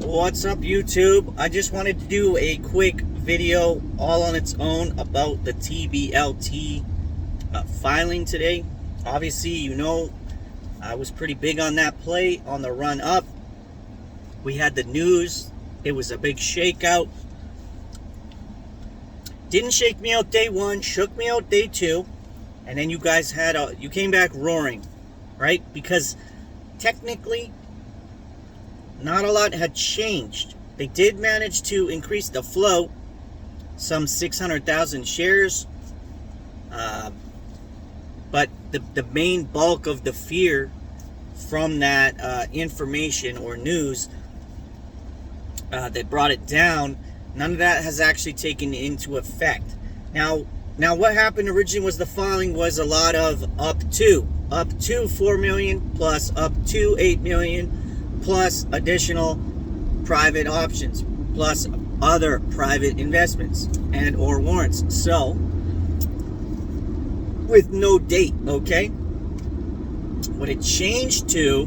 What's up, YouTube? I just wanted to do a quick video all on its own about the TBLT filing today. Obviously, you know, I was pretty big on that play on the run up. We had the news. It was a big shakeout. Didn't shake me out day one, shook me out day two, and then you guys you came back roaring, right? Because technically, not a lot had changed. They did manage to increase the flow, some 600,000 shares, but the main bulk of the fear from that information or news that brought it down, none of that has actually taken into effect. Now what happened originally was the filing was a lot of up to 4 million plus up to 8 million plus additional private options plus other private investments and or warrants. So with no date, okay? What it changed to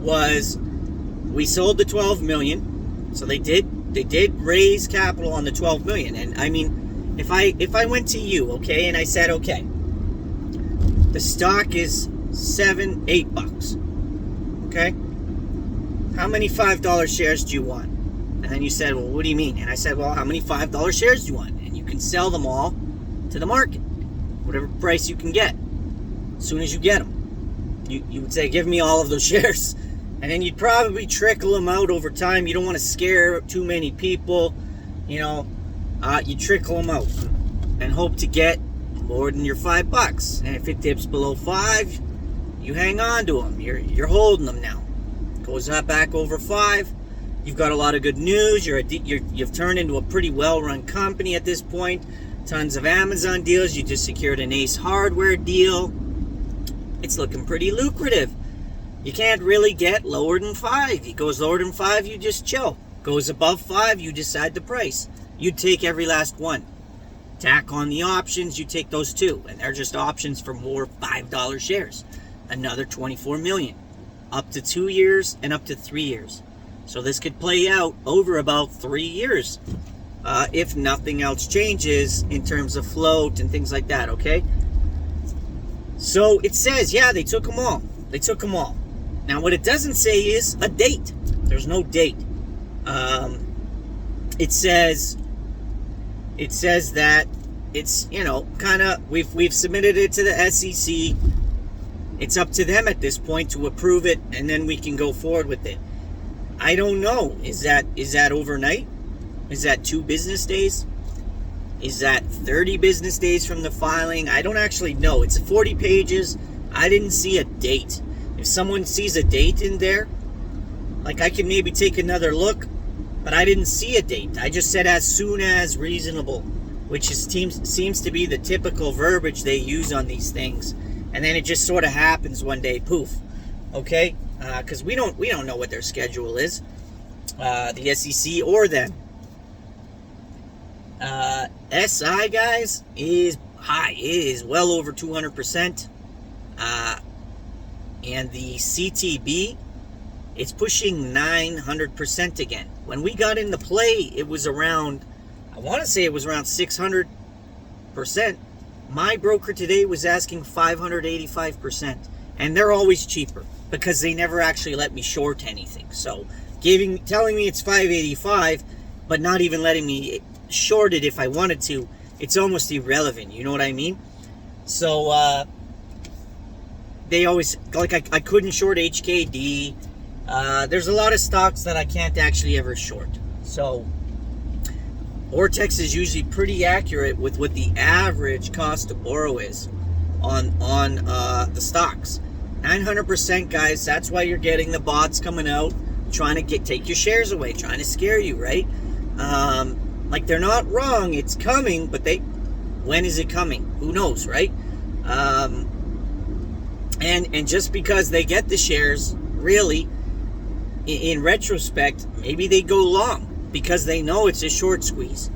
was we sold the 12 million. So they did raise capital on the 12 million. And I mean, if I went to you, okay, and I said, okay, the stock is $7-8, okay? How many $5 shares do you want? And then you said, well, what do you mean? And I said, well, how many $5 shares do you want? And you can sell them all to the market, whatever price you can get, as soon as you get them. You would say, give me all of those shares. And then you'd probably trickle them out over time. You don't want to scare too many people. You know, you trickle them out and hope to get more than your $5. And if it dips below 5, you hang on to them. You're holding them now. Goes up back over 5. You've got a lot of good news. You've turned into a pretty well-run company at this point. Tons of Amazon deals. You just secured an Ace Hardware deal. It's looking pretty lucrative. You can't really get lower than 5. It goes lower than 5, you just chill. Goes above 5, you decide the price. You take every last one. Tack on the options, you take those too. And they're just options for more $5 shares. Another 24 million. Up to 2 years and up to 3 years. So this could play out over about 3 years. If nothing else changes in terms of float and things like that, okay? So it says, yeah, they took them all. They took them all. Now, what it doesn't say is a date. There's no date. It says that it's, you know, kind of, we've submitted it to the SEC. It's up to them at this point to approve it, and then we can go forward with it. I don't know. Is that overnight? Is that 2 business days? Is that 30 business days from the filing? I don't actually know. It's 40 pages. I didn't see a date. If someone sees a date in there, like, I can maybe take another look, but I didn't see a date. I just said as soon as reasonable, which seems to be the typical verbiage they use on these things. And then it just sort of happens one day, poof. Okay? Because we don't know what their schedule is, the SEC or them. SI, guys, is high. It is well over 200%. And the CTB, it's pushing 900% again. When we got into play, it was around, I want to say it was around 600%. My broker today was asking 585%. And they're always cheaper because they never actually let me short anything. So telling me it's 585, but not even letting me short it if I wanted to, it's almost irrelevant. You know what I mean? So they always, like, I couldn't short HKD. There's a lot of stocks that I can't actually ever short. So Ortex is usually pretty accurate with what the average cost to borrow is on the stocks. 900%, guys. That's why you're getting the bots coming out trying to take your shares away, trying to scare you, right? Like, they're not wrong. It's coming, but when is it coming? Who knows, right? And just because they get the shares, really, in retrospect, maybe they go long because they know it's a short squeeze.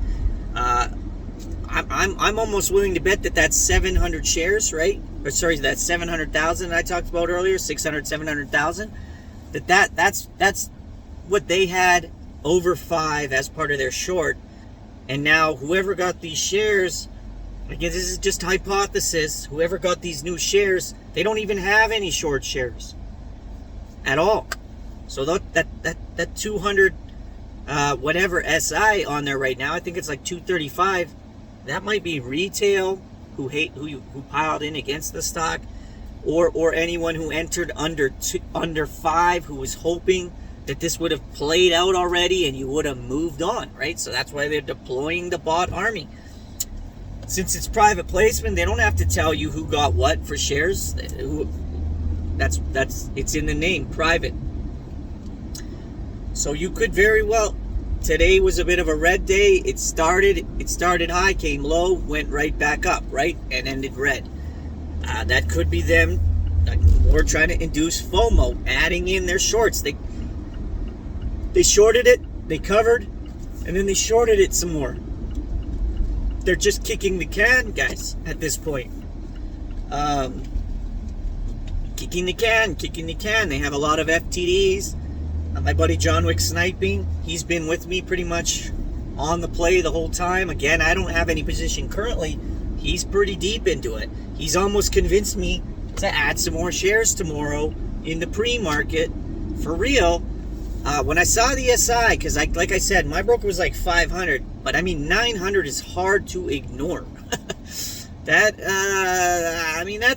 I'm almost willing to bet that that's 700 shares, right? Or sorry, that's 700,000 I talked about earlier, 600, 700,000. That's what they had over 5 as part of their short, and now whoever got these shares, again, this is just hypothesis, whoever got these new shares, they don't even have any short shares at all. So that 200 whatever SI on there right now, I think it's like 235. That might be retail who piled in against the stock, or anyone who entered under 5, who was hoping that this would have played out already and you would have moved on, right? So that's why they're deploying the bot army. Since it's private placement, they don't have to tell you who got what for shares. That's it's in the name, private. So you could very well. Today was a bit of a red day. It started high, came low, went right back up, right, and ended red. That could be them, or trying to induce FOMO, adding in their shorts. They shorted it, they covered, and then they shorted it some more. They're just kicking the can, guys, at this point. Kicking the can. They have a lot of FTDs. My buddy John Wick Sniping, he's been with me pretty much on the play the whole time. Again, I don't have any position currently. He's pretty deep into it. He's almost convinced me to add some more shares tomorrow in the pre-market for real. When I saw the SI, because like I said, my broker was like 500, but I mean 900 is hard to ignore. That's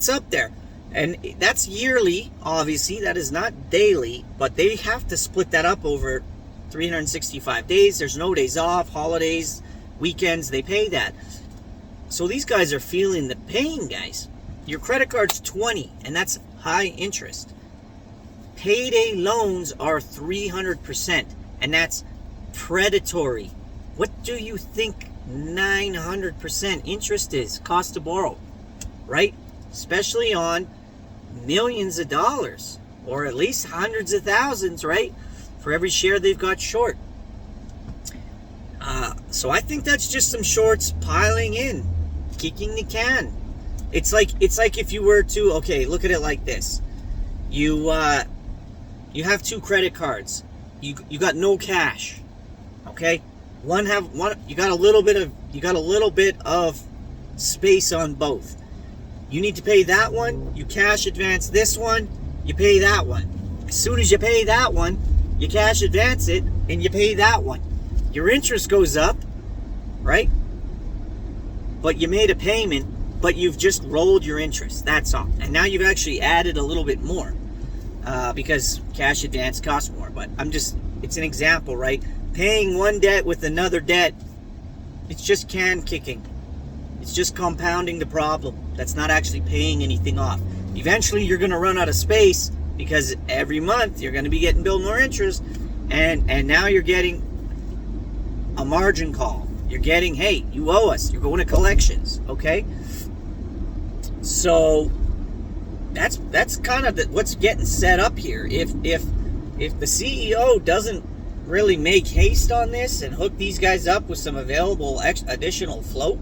up there. And that's yearly, obviously. That is not daily, but they have to split that up over 365 days. There's no days off, holidays, weekends, they pay that. So these guys are feeling the pain, guys. Your credit card's 20, and that's high interest. Payday loans are 300%, and that's predatory. What do you think 900% interest is, cost to borrow, right? Especially on millions of dollars, or at least hundreds of thousands, right, for every share they've got short. So I think that's just some shorts piling in, kicking the can. It's like if you were to, okay, look at it like this. You have 2 credit cards. You got no cash. Okay? You got a little bit of space on both. You need to pay that one, you cash advance this one, you pay that one. As soon as you pay that one, you cash advance it, and you pay that one. Your interest goes up, right? But you made a payment, but you've just rolled your interest, that's all. And now you've actually added a little bit more, because cash advance costs more. But it's an example, right? Paying one debt with another debt, it's just can kicking. It's just compounding the problem. That's not actually paying anything off. Eventually, you're going to run out of space, because every month you're going to be getting billed more interest, and now you're getting a margin call. You're getting, hey, you owe us. You're going to collections, okay? So that's kind of what's getting set up here. If the CEO doesn't really make haste on this and hook these guys up with some available additional float,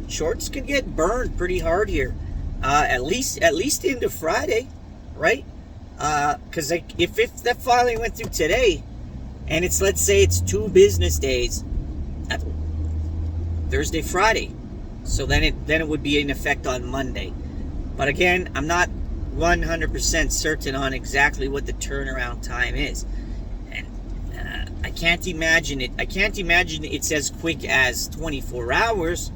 shorts could get burned pretty hard here, at least into Friday, right? Because if that filing went through today, and let's say it's 2 business days, Thursday, Friday, so then it would be in effect on Monday. But again, I'm not 100% certain on exactly what the turnaround time is, and I can't imagine it's as quick as 24 hours.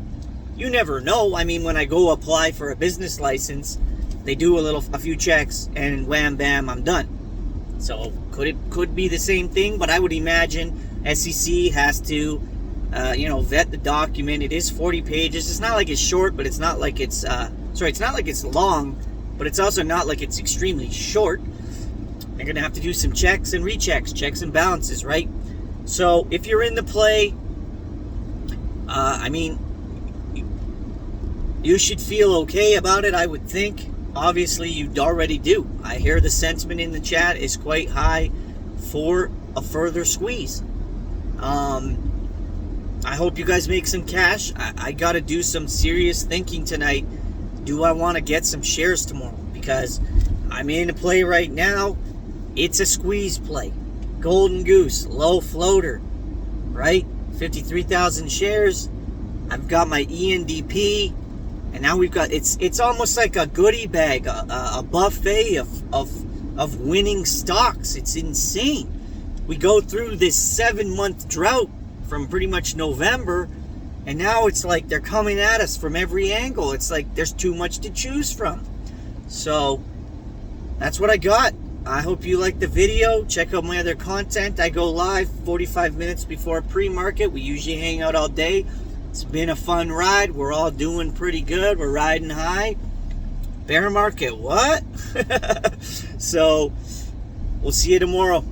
You never know. I mean, when I go apply for a business license, they do a few checks, and wham bam, I'm done. So could be the same thing, but I would imagine SEC has to vet the document. It is 40 pages. It's not like it's short, but it's not like it's it's not like it's long, but it's also not like it's extremely short. They're gonna have to do some checks and rechecks, checks and balances, right? So if you're in the play, you should feel okay about it, I would think. Obviously, you already do. I hear the sentiment in the chat is quite high for a further squeeze. I hope you guys make some cash. I got to do some serious thinking tonight. Do I want to get some shares tomorrow? Because I'm in a play right now. It's a squeeze play. golden goose, low floater, right? 53,000 shares. I've got my ENDP, and now we've got, it's almost like a goodie bag, a buffet of winning stocks. It's insane. We go through this 7-month drought from pretty much November, and now it's like they're coming at us from every angle. It's like there's too much to choose from. So that's what I got. I hope you liked the video. Check out my other content. I go live 45 minutes before pre-market. We usually hang out all day. It's been a fun ride. We're all doing pretty good. We're riding high. Bear market, what? So we'll see you tomorrow.